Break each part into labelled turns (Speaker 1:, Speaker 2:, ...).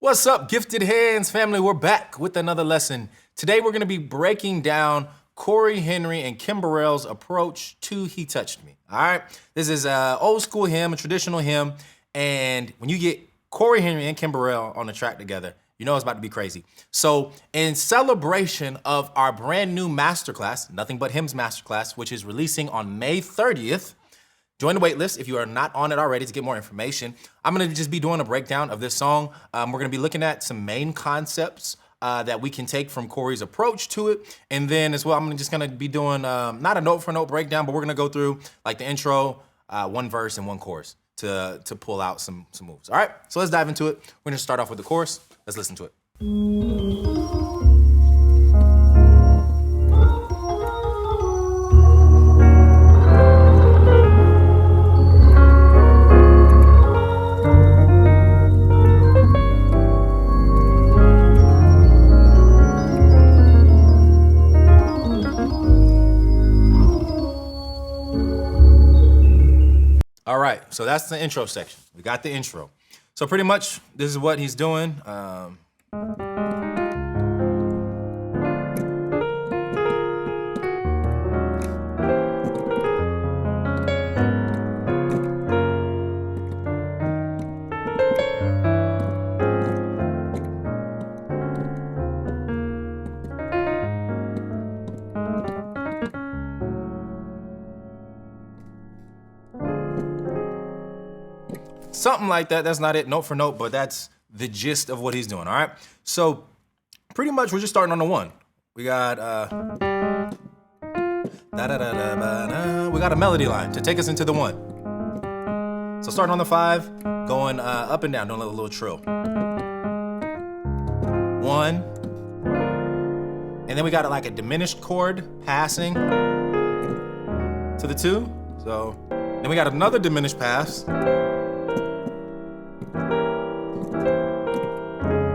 Speaker 1: What's up, Gifted Hands family? We're back with another lesson. Today we're going to be breaking down Cory Henry and Kim Burrell's approach to He Touched Me. All right, this is an old school hymn, a traditional hymn, and when you get Cory Henry and Kim Burrell on the track together, you know it's about to be crazy. So in celebration of our brand new masterclass, Nothing But Hymns Masterclass, which is releasing on May 30th, join the waitlist if you are not on it already to get more information. I'm gonna just be doing a breakdown of this song. We're gonna be looking at some main concepts that we can take from Cory's approach to it. And then as well, I'm just gonna be doing not a note for note breakdown, but we're gonna go through like the intro, one verse and one chorus to pull out some moves. All right, so let's dive into it. We're gonna start off with the chorus. Let's listen to it. All right, so that's the intro section. We got the intro. So pretty much this is what he's doing. Something like that. That's not it note for note, but that's the gist of what he's doing. All right. So pretty much we're just starting on the one. We got we got a melody line to take us into the one. So starting on the 5, going up and down, doing a little trill. 1, and then we got like a diminished chord passing to the 2. So then we got another diminished pass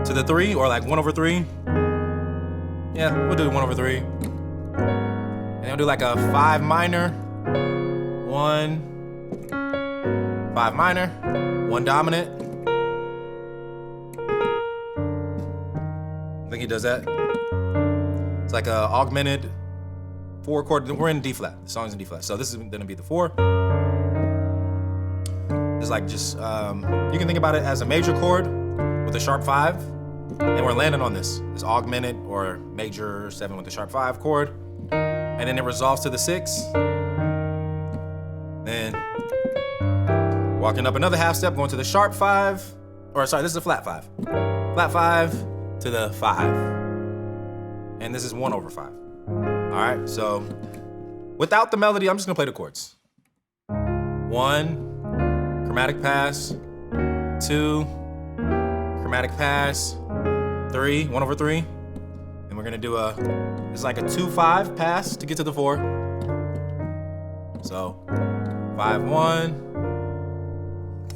Speaker 1: to the 3, or like 1/3. Yeah, we'll do 1/3. And then we'll do like a 5 minor, 1, 5 minor, 1 dominant. I think he does that. It's like a augmented 4 chord. We're in D flat. The song's in D flat. So this is gonna be the 4. It's like just, you can think about it as a major chord with a sharp 5. And we're landing on this augmented or major 7 with the sharp 5 chord. And then it resolves to the 6. Then walking up another half step, going to the sharp 5. Or sorry, this is a flat 5. Flat 5 to the 5. And this is 1/5. All right, so without the melody, I'm just gonna play the chords. 1, chromatic pass. 2, chromatic pass. 3, 1/3. And we're gonna do it's like a 2-5 pass to get to the 4. So 5-1.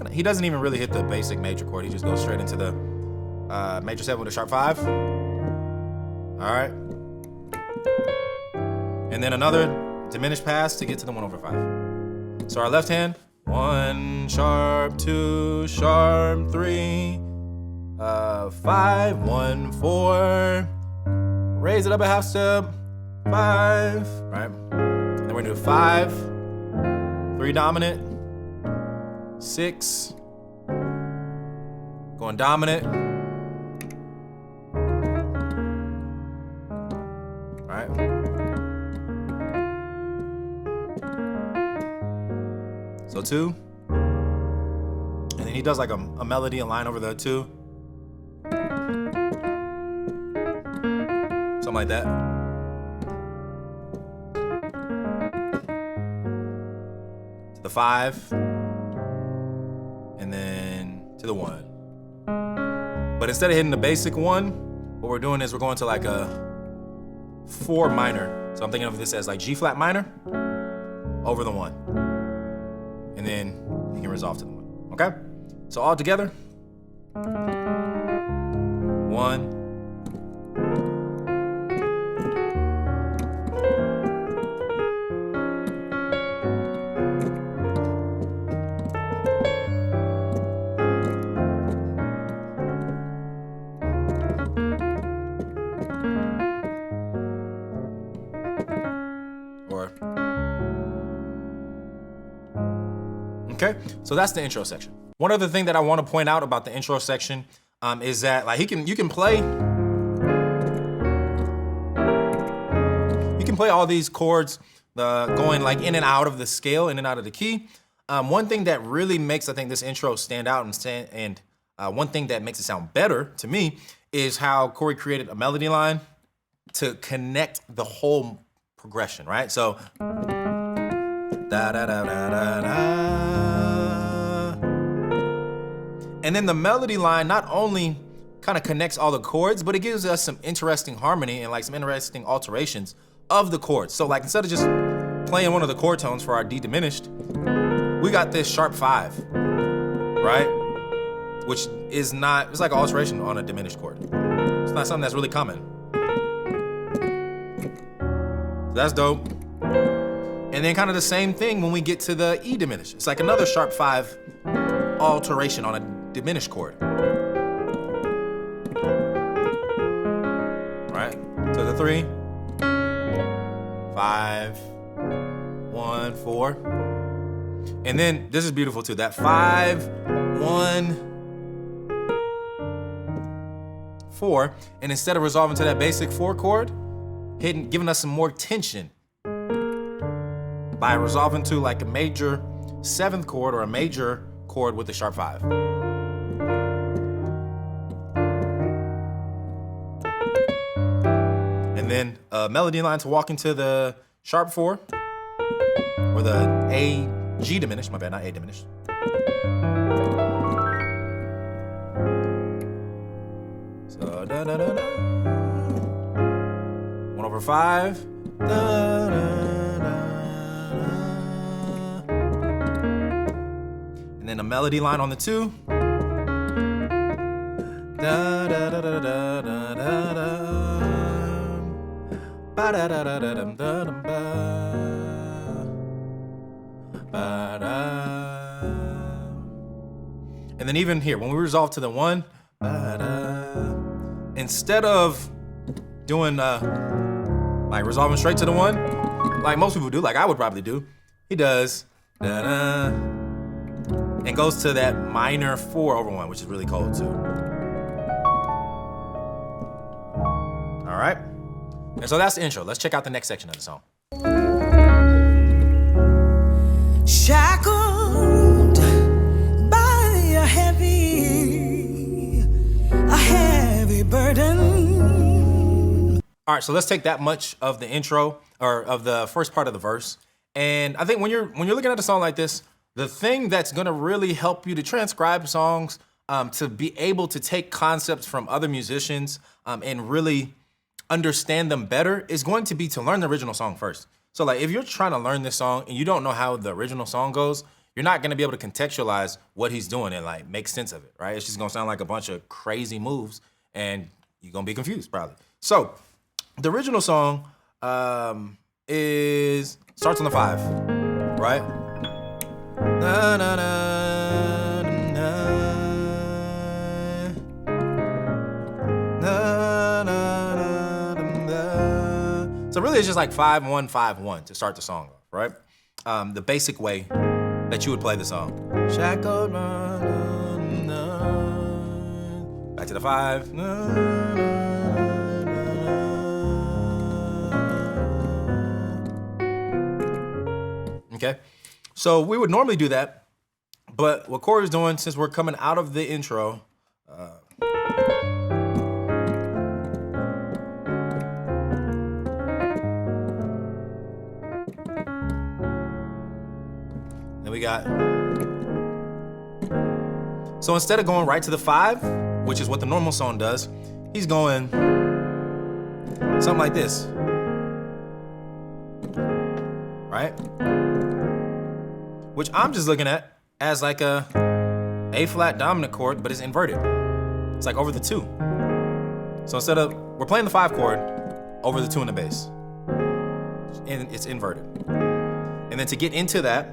Speaker 1: He doesn't even really hit the basic major chord. He just goes straight into the major 7 with a sharp 5. All right. And then another diminished pass to get to the 1/5. So our left hand, 1 sharp, 2 sharp, 3. 5, 1, 4. Raise it up a half step. 5, right? And then we're gonna do 5, 3 dominant, 6, going dominant. Right? So 2. And then he does like a melody, a line over the 2. Something like that. To the 5. And then to the 1. But instead of hitting the basic 1, what we're doing is we're going to like a 4 minor. So I'm thinking of this as like G flat minor over the 1. And then you can resolve to the 1. Okay? So all together. 1. Okay, so that's the intro section. One other thing that I want to point out about the intro section is that like you can play all these chords going like in and out of the scale, in and out of the key. One thing that really makes, I think, this intro stand out and one thing that makes it sound better to me is how Cory created a melody line to connect the whole progression, right? So, da da da da da da. And then the melody line not only kind of connects all the chords, but it gives us some interesting harmony and like some interesting alterations of the chords. So like instead of just playing one of the chord tones for our D diminished, we got this sharp 5, right? Which is not, it's like an alteration on a diminished chord. It's not something that's really common. So that's dope. And then kind of the same thing when we get to the E diminished. It's like another sharp 5 alteration on a diminished chord. Right? So the 3, 5, 1, 4. And then this is beautiful too. That 5, 1, 4. And instead of resolving to that basic 4 chord, giving us some more tension by resolving to like a major 7th chord or a major chord with a sharp 5. And then a melody line to walk into the sharp 4 or the A, G diminished, my bad, not A diminished. So da da da da. 1/5. Da, da, da, da. And then a melody line on the 2. Da da da da da da da da. Ba da da da da da da da ba. Ba da. And then even here, when we resolve to the 1, ba da, instead of doing like resolving straight to the 1, like most people do, like I would probably do, he does da da and goes to that minor 4/1, which is really cold too. All right, and so that's the intro. Let's check out the next section of the song.
Speaker 2: Shackled by a heavy burden.
Speaker 1: All right, so let's take that much of the intro or of the first part of the verse. And I think when you're looking at a song like this, the thing that's gonna really help you to transcribe songs, to be able to take concepts from other musicians and really understand them better is going to be to learn the original song first. So like if you're trying to learn this song and you don't know how the original song goes, you're not gonna be able to contextualize what he's doing and like make sense of it, right? It's just gonna sound like a bunch of crazy moves and you're gonna be confused probably. So the original song starts on the 5, right? Na, na, na, na, na, na, na, na. So really it's just like 5, 1, 5, 1 to start the song off, right? The basic way that you would play the song. Shackled, na, na, na. Back to the 5. Na, na. Okay, so we would normally do that, but what Cory's doing, since we're coming out of the intro, then we got, so instead of going right to the 5, which is what the normal song does, he's going something like this, right? Which I'm just looking at as like a A-flat dominant chord, but it's inverted. It's like over the 2. So instead of, we're playing the 5 chord over the 2 in the bass. And it's inverted. And then to get into that,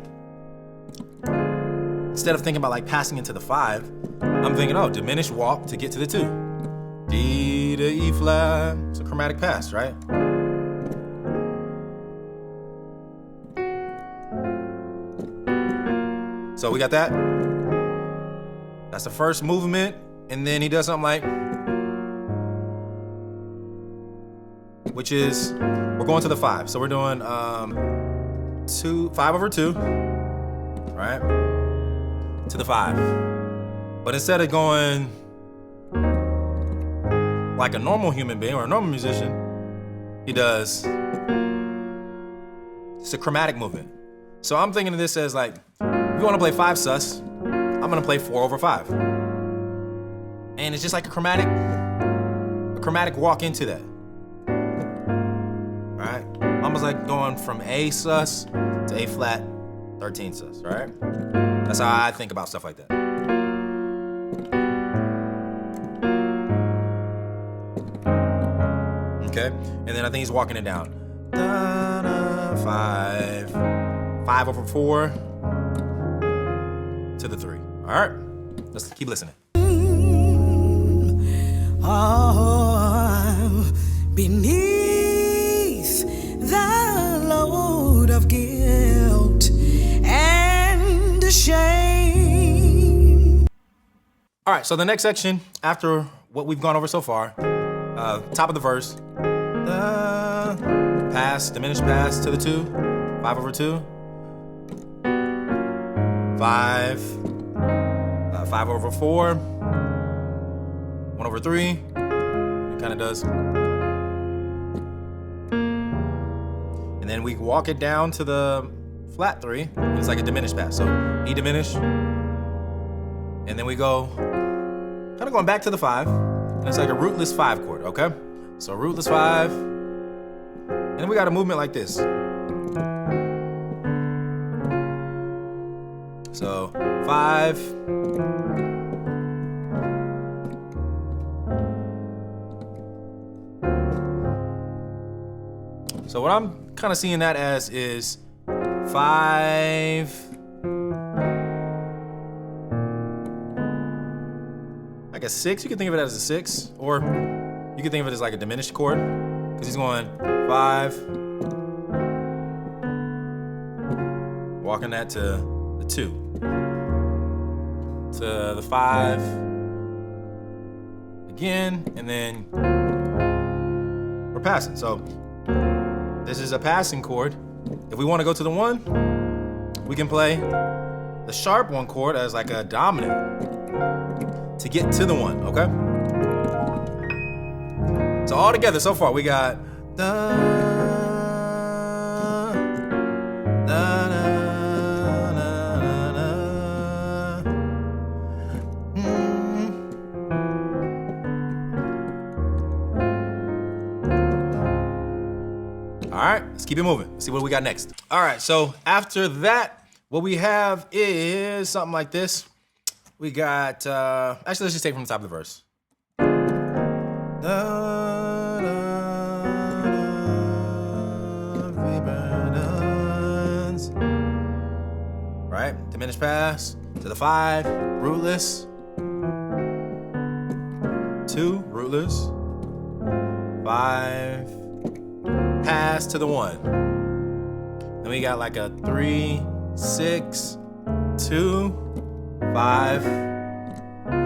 Speaker 1: instead of thinking about like passing into the 5, I'm thinking, oh, diminished walk to get to the 2. D to E flat, it's a chromatic pass, right? So we got that. That's the first movement. And then he does something like, which is, we're going to the 5. So we're doing 5 over 2, right? To the 5. But instead of going like a normal human being or a normal musician, he does, it's a chromatic movement. So I'm thinking of this as like, if you want to play 5 sus, I'm gonna play 4 over 5. And it's just like a chromatic walk into that. Right? Almost like going from A sus to A flat 13 sus, right? That's how I think about stuff like that. Okay? And then I think he's walking it down. 5 over 4 to the 3. All right? Let's keep listening.
Speaker 2: Oh, beneath the load of guilt and shame.
Speaker 1: All right, so the next section, after what we've gone over so far, top of the verse, pass, diminished pass to the 2, 5 over 2, 5 over 4, 1 over 3, it kind of does. And then we walk it down to the flat 3, it's like a diminished pass. So E diminished, and then we go, kind of going back to the 5, and it's like a rootless 5 chord, okay? So rootless 5, and then we got a movement like this. So 5, so what I'm kind of seeing that as is 5, like a 6. You can think of it as a 6, or you can think of it as like a diminished chord, because he's going 5, walking that to the 2, to the 5 again, and then we're passing. So this is a passing chord. If we want to go to the 1, we can play the sharp 1 chord as like a dominant to get to the 1, okay? So all together so far we got da, da, da, da, da, da. All right, let's keep it moving. Let's see what we got next. All right, so after that, what we have is something like this. We got, actually, let's just take from the top of the verse. Right, diminished pass to the 5, rootless. 2, rootless. 5, pass to the 1. Then we got like a 3, 6, 2, 5,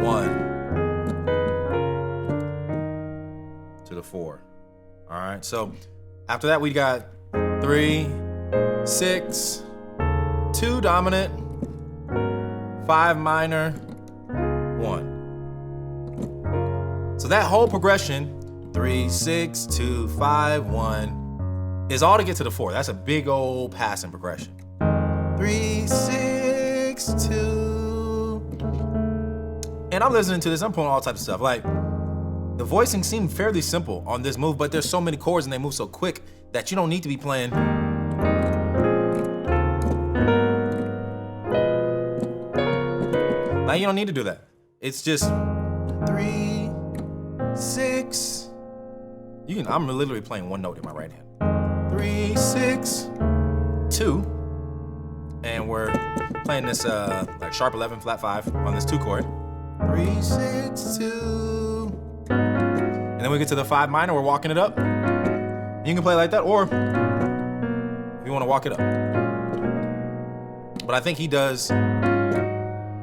Speaker 1: 1 to the 4. All right, so after that we got 3, 6, 2 dominant, 5 minor, 1. So that whole progression, 3, 6, 2, 5, 1, is all to get to the 4. That's a big old passing progression. 3, 6, 2. And I'm listening to this, I'm pulling all types of stuff. Like, the voicing seemed fairly simple on this move, but there's so many chords and they move so quick that you don't need to be playing. Like, you don't need to do that. It's just 3, 6. I'm literally playing one note in my right hand. 3, 6, 2. And we're playing this like sharp 11, flat 5 on this 2 chord. 3, 6, 2. And then we get to the 5 minor, we're walking it up. You can play like that, or if you want to walk it up. But I think he does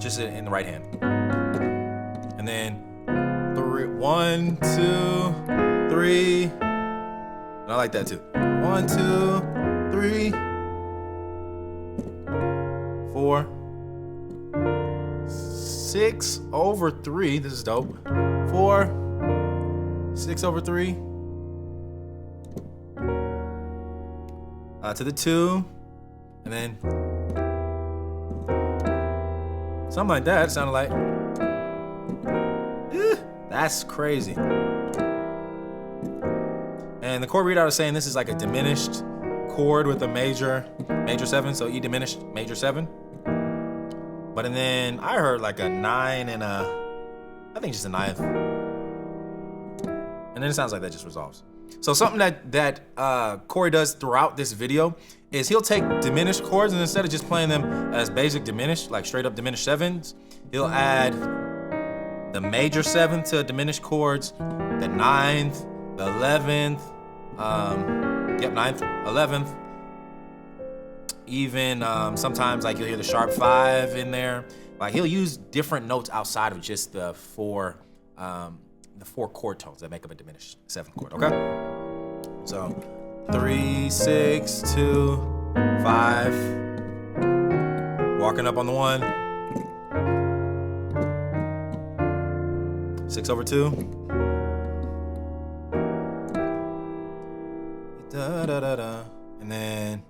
Speaker 1: just in the right hand. And then 1, 2, 3. And I like that too. 1, 2, 3, 4, 6 over 3. This is dope. 4, 6 over 3. To the 2, and then something like that. It sounded like. That's crazy. And the chord readout is saying this is like a diminished chord with a major 7, so E diminished, major 7. But and then I heard like a 9 and I think just a 9th. And then it sounds like that just resolves. So something that Cory does throughout this video is he'll take diminished chords, and instead of just playing them as basic diminished, like straight up diminished 7s, he'll add the major 7th to diminished chords, the 9th, the 11th, 9th, 11th. Even sometimes like you'll hear the sharp 5 in there. Like he'll use different notes outside of just the four chord tones that make up a diminished 7th chord, okay? So 3, 6, 2, 5. Walking up on the 1. 6 over 2. Da da da da. And then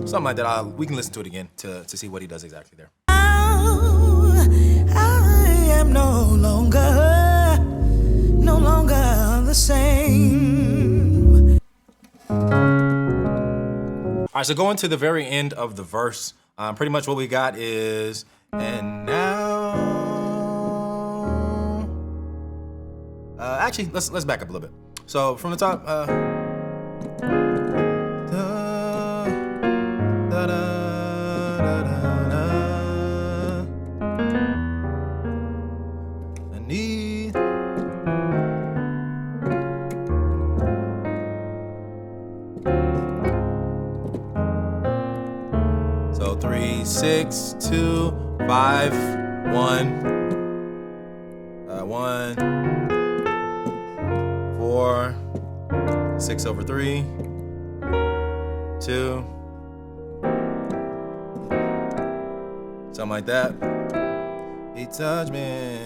Speaker 1: something like that. We can listen to it again to see what he does exactly there.
Speaker 2: I am no longer the same.
Speaker 1: All right, so going to the very end of the verse, pretty much what we got is, and now, actually, let's back up a little bit. So from the top, I need. So 3, 6, 2, 5, 1, 1, 4, 6 over 3, 2, something like that. He touched me.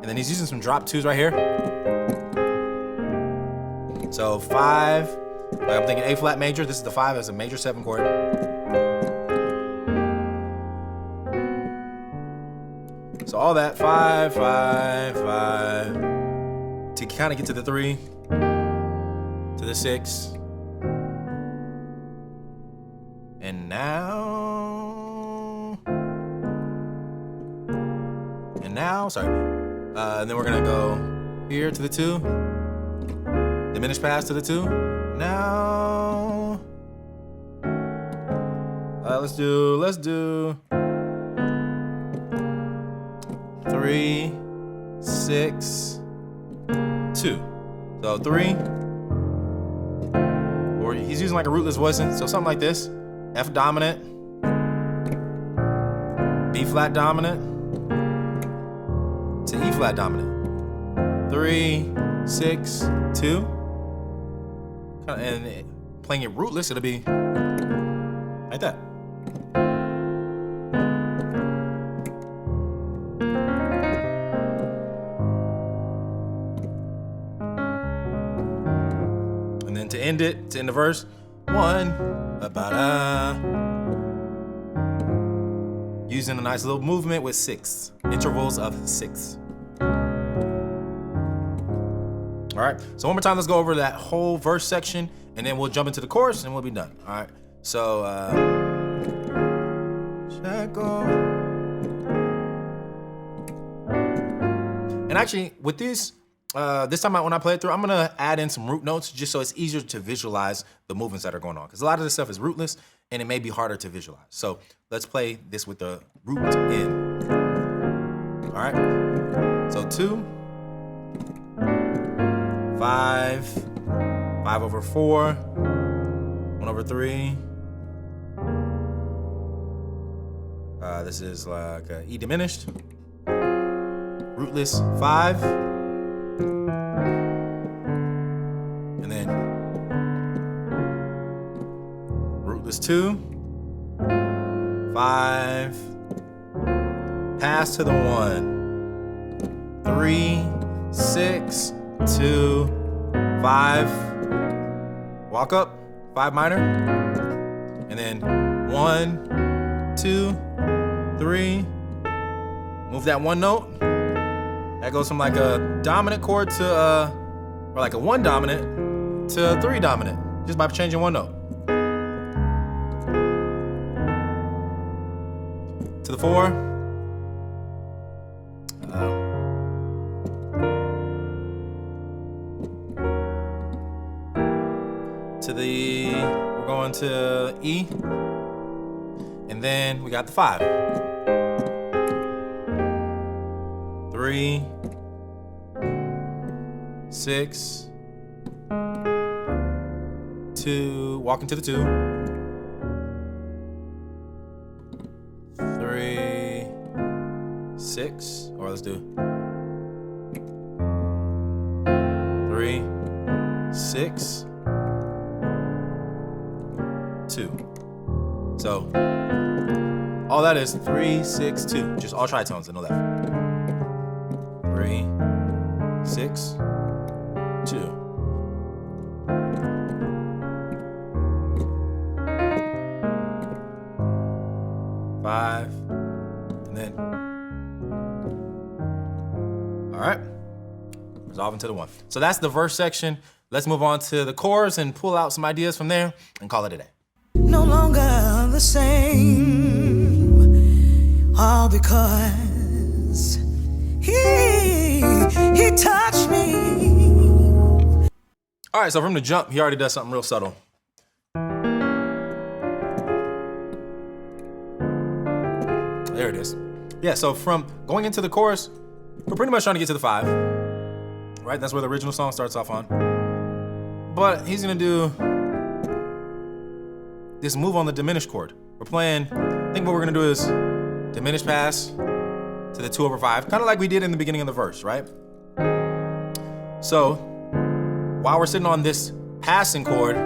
Speaker 1: And then he's using some drop 2s right here. So 5. Like I'm thinking A flat major. This is the 5 as a major 7 chord. So all that 5, 5, 5 to kind of get to the 3, to the 6, and now, sorry. And then we're gonna go here to the 2, diminished pass to the 2. Now, let's do 3, 6, 2. So 3, or he's using like a rootless voicing, so something like this. F dominant, B flat dominant, to E flat dominant. 3, 6, 2. And playing it rootless, it'll be like that. And then to end the verse, 1, using a nice little movement with 6 intervals of 6. All right, so one more time, let's go over that whole verse section, and then we'll jump into the chorus, and we'll be done. All right, so and actually, with these, this time when I play it through, I'm gonna add in some root notes just so it's easier to visualize the movements that are going on, because a lot of this stuff is rootless, and it may be harder to visualize. So let's play this with the root in. All right. So 2, 5, 5 over 4, 1 over 3. This is like E diminished. Rootless 5. And then rootless 2. 5. Pass to the 1. 3, 6, 2, 5. Walk up, 5 minor. And then 1, 2, 3. Move that 1 note. That goes from like a dominant chord to or like a 1 dominant to a 3 dominant, just by changing 1 note. To the 4. We're going to E. And then we got the 5. 3, 6, 2, walk into the 2. 3, 6, or let's do 3, 6, 2. So all that is 3, 6, 2. Just all tritones in the left. 3, 6, 2. Five, and then, all right, resolve into the 1. So that's the verse section. Let's move on to the chorus and pull out some ideas from there and call it a day.
Speaker 2: No longer the same, all because he touched me.
Speaker 1: All right, so from the jump, he already does something real subtle. There it is. Yeah, so from going into the chorus, we're pretty much trying to get to the 5, right? That's where the original song starts off on. But he's gonna do this move on the diminished chord. We're playing, I think what we're gonna do is diminished pass to the 2 over 5, kind of like we did in the beginning of the verse, right? So while we're sitting on this passing chord,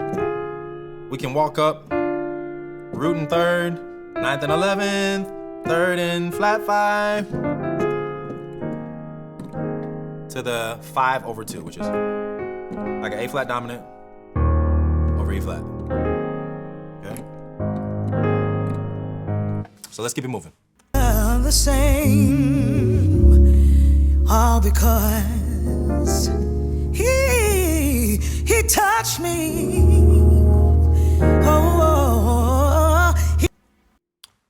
Speaker 1: we can walk up root and 3rd, 9th and 11th, 3rd and flat 5 to the 5 over 2, which is like an A flat dominant over E flat. Okay. So let's keep it moving.
Speaker 2: The same, all because he touched me.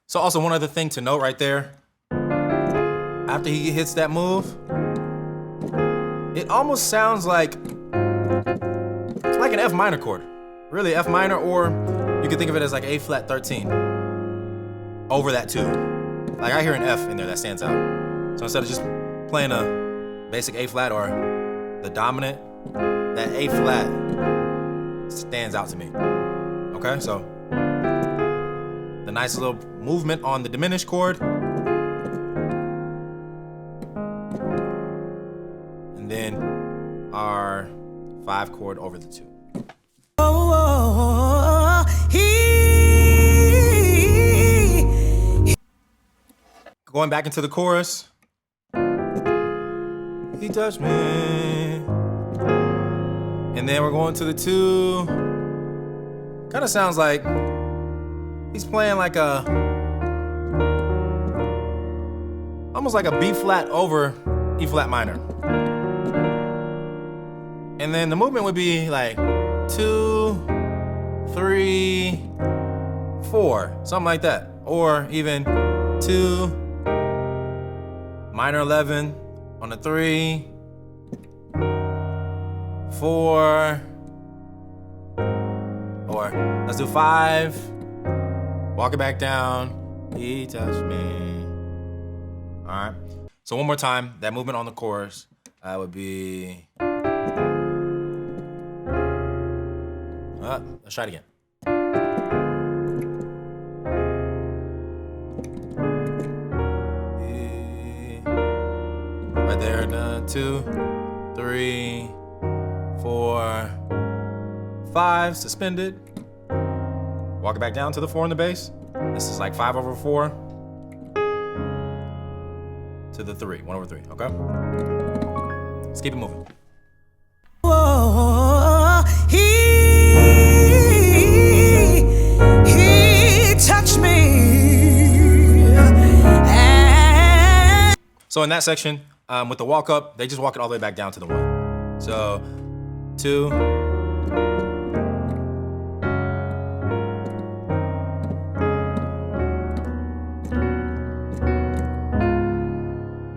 Speaker 1: So also one other thing to note right there, after he hits that move, it almost sounds like an F minor chord. Really F minor, or you could think of it as like A flat 13 over that 2. Like I hear an F in there that stands out. So instead of just playing a basic A flat or the dominant, that A flat stands out to me. Okay, so the nice little movement on the diminished chord. And then our 5 chord over the 2. Going back into the chorus. He touched me. And then we're going to the 2. Kind of sounds like he's playing like almost like a B flat over E flat minor. And then the movement would be like 2, 3, 4, something like that. Or even 2, minor 11 on the 3, 4, or let's do 5, walk it back down, he touched me. All right, So one more time, that movement on the chorus would be. Let's try it again. Right there, 2, 3, 4, 5, suspended. Walk it back down to the 4 in the bass. This is like 5/4 to the 3, 1/3, okay? Let's keep it moving.
Speaker 2: Oh, he touched me. And
Speaker 1: So in that section, with the walk up, they just walk it all the way back down to the 1. So 2.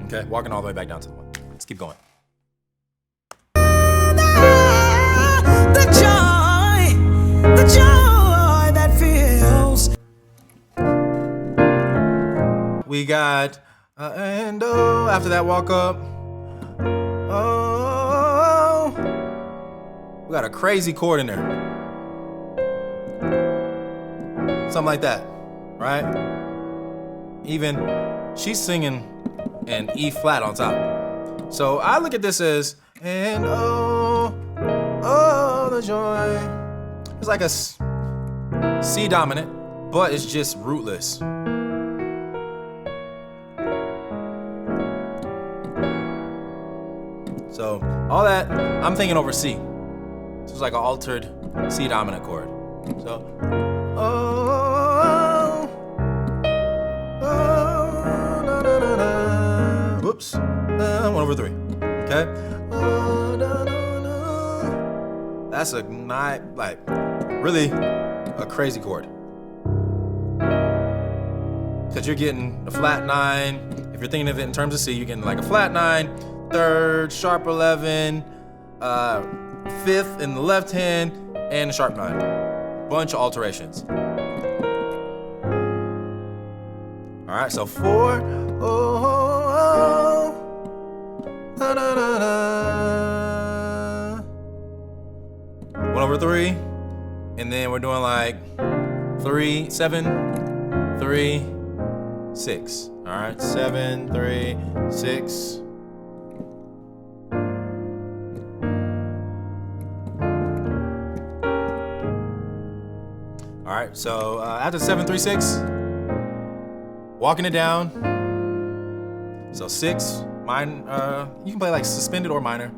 Speaker 1: Okay, walking all the way back down to the 1. Let's keep going.
Speaker 2: the joy that fills.
Speaker 1: We got and oh, after that walk up. Oh, we got a crazy chord in there. Something like that, right? Even she's singing an E flat on top. So I look at this as and oh, the joy. It's like a C dominant, but it's just rootless. So all that, I'm thinking over C. So it's like an altered C dominant chord. So, whoops, 1/3, okay? That's a like really a crazy chord. Because you're getting a flat 9. If you're thinking of it in terms of C, you're getting like a flat 9, 3rd, sharp 11, 5th in the left hand, and a sharp 9. Bunch of alterations. All right, so 4. Da, da, da, da. 1/3, and then we're doing like 3, 7, 3, 6. All right, 7, 3, 6. All right, so after 7, 3, 6, walking it down. So 6, you can play like suspended or minor.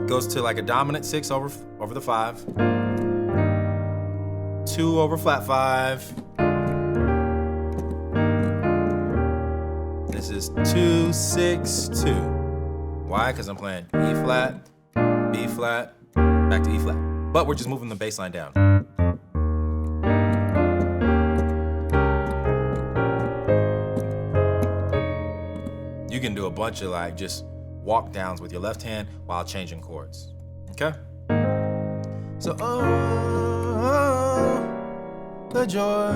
Speaker 1: Goes to like a dominant 6 over the 5. 2 over flat 5. This is 2, 6, 2. Why? Because I'm playing E flat, B flat, back to E flat. But we're just moving the bass line down. You can do a bunch of like just walk downs with your left hand while changing chords. Okay? So, the joy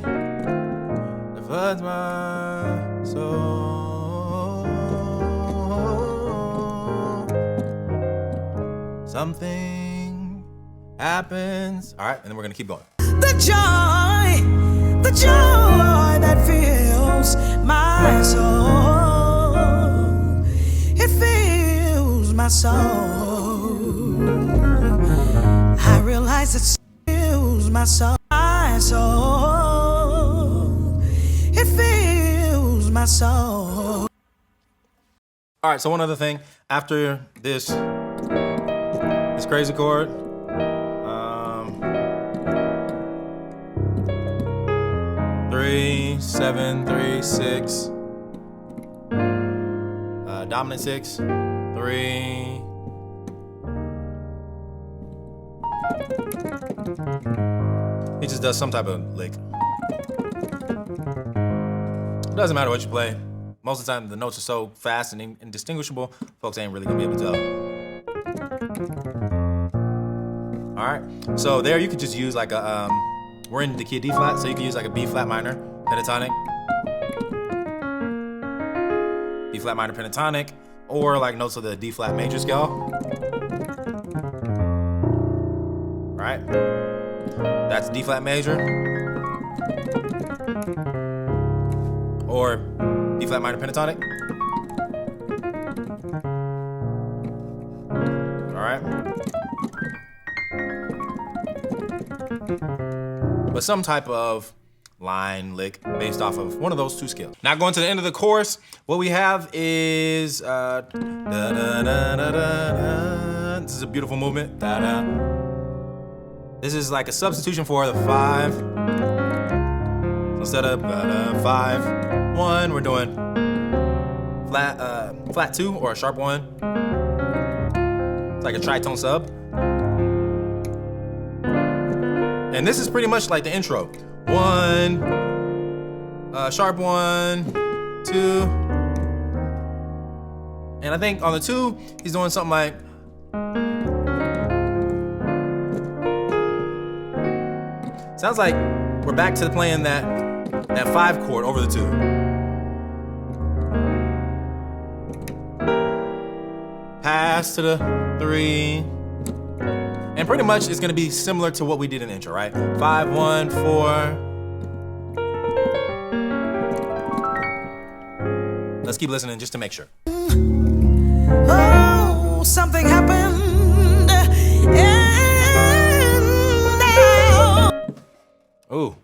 Speaker 1: that floods my soul. Something happens. All right, and then we're gonna keep going.
Speaker 2: The joy that fills my soul. It fills my soul. I realize it fills my soul. My soul. It fills my soul.
Speaker 1: All right, so one other thing. After this crazy chord, 3, 7, 3, 6, dominant 6, 3. He just does some type of lick. It doesn't matter what you play. Most of the time, the notes are so fast and indistinguishable, folks ain't really gonna be able to tell. All right, so there you could just use like a, we're in the key of D flat, so you can use like a B flat minor, pentatonic, B flat minor pentatonic, or like notes of the D flat major scale. Right? That's D flat major, or D flat minor pentatonic. All right. But some type of line lick based off of one of those two scales. Now going to the end of the chorus, what we have is da, da, da, da, da, da. This is a beautiful movement. Da, da. This is like a substitution for the 5. So instead of 5, 1, we're doing flat 2 or a sharp 1. It's like a tritone sub. And this is pretty much like the intro. 1, sharp 1, 2. And I think on the 2, he's doing something like, sounds like we're back to playing that 5 chord over the 2. Pass to the 3. And pretty much it's gonna be similar to what we did in the intro, right? 5, 1, 4. Let's keep listening just to make sure.
Speaker 2: Oh, something happened.
Speaker 1: Ooh.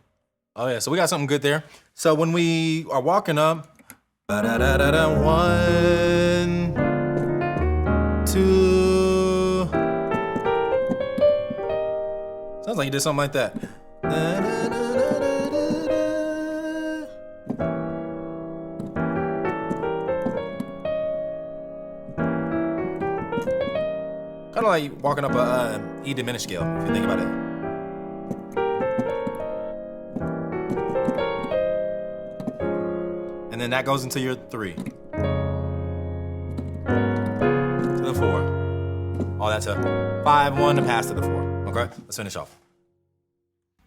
Speaker 1: Oh yeah, so we got something good there. So when we are walking up, 1, 2. Sounds like you did something like that. Kind of like walking up a E diminished scale, if you think about it. And then that goes into your 3. To the 4. Oh, that's a 5, 1 to pass to the 4. Okay, let's finish off.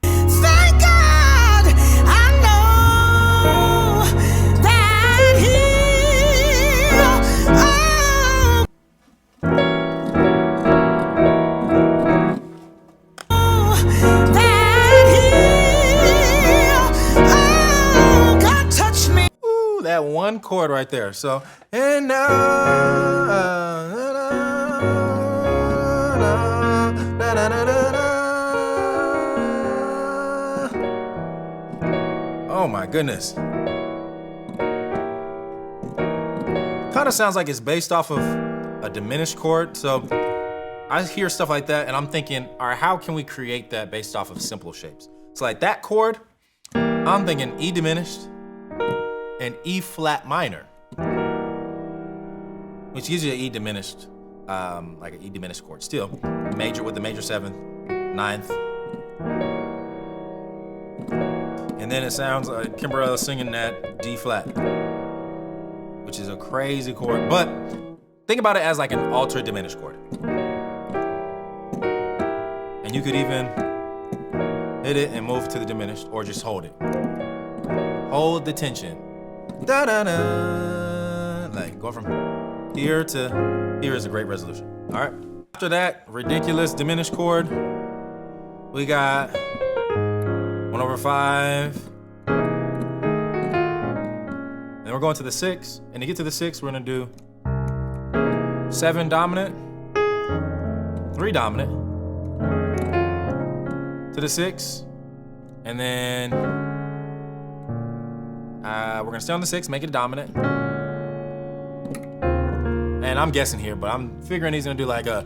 Speaker 2: Thank God I know that God touched me.
Speaker 1: Ooh, that one chord right there. So, and now. Oh my goodness. Kind of sounds like it's based off of a diminished chord. So I hear stuff like that and I'm thinking, all right, how can we create that based off of simple shapes? So like that chord, I'm thinking E diminished and E flat minor, which gives you an E diminished, like an E diminished chord. Still, major with the major 7th, 9th. And then it sounds like Kim Burrell singing that D flat, which is a crazy chord. But think about it as like an altered diminished chord. And you could even hit it and move to the diminished or just hold it. Hold the tension. Da da da. Like go from here to here is a great resolution. All right. After that ridiculous diminished chord, we got 1/5. Then we're going to the 6. And to get to the 6, we're gonna do 7 dominant, 3 dominant to the 6. And then we're gonna stay on the 6, make it a dominant. And I'm guessing here, but I'm figuring he's gonna do like a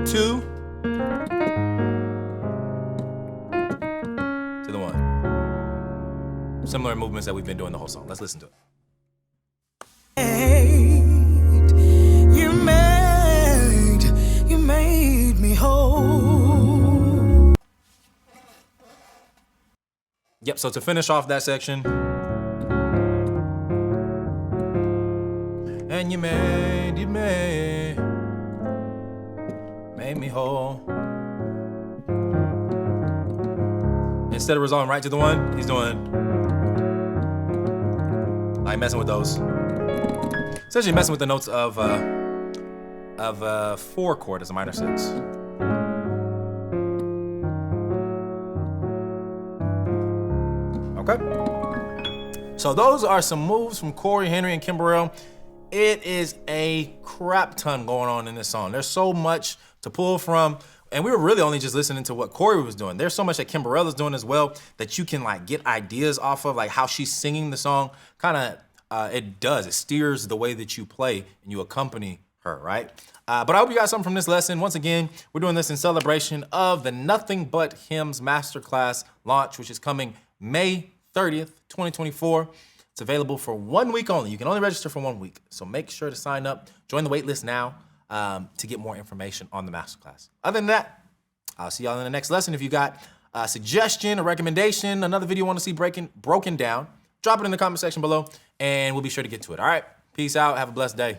Speaker 1: 2 to the 1. Similar movements that we've been doing the whole song. Let's listen to it.
Speaker 2: You made me whole.
Speaker 1: Yep, so to finish off that section. And you made me whole. Instead of resolving right to the 1, he's doing I ain't messing with those. Essentially messing with the notes of 4 chord as a minor 6. Okay. So those are some moves from Cory Henry and Kim Burrell. It is a crap ton going on in this song. There's so much to pull from. And we were really only just listening to what Cory was doing. There's so much that Kim Burrell is doing as well that you can like get ideas off of, like how she's singing the song. It steers the way that you play and you accompany her, right? But I hope you got something from this lesson. Once again, we're doing this in celebration of the Nothing But Hymns Masterclass launch, which is coming May 30th, 2024. It's available for 1 week only. You can only register for 1 week. So make sure to sign up, join the wait list now to get more information on the masterclass. Other than that, I'll see y'all in the next lesson. If you got a suggestion, a recommendation, another video you want to see broken down, drop it in the comment section below and we'll be sure to get to it. All right, peace out. Have a blessed day.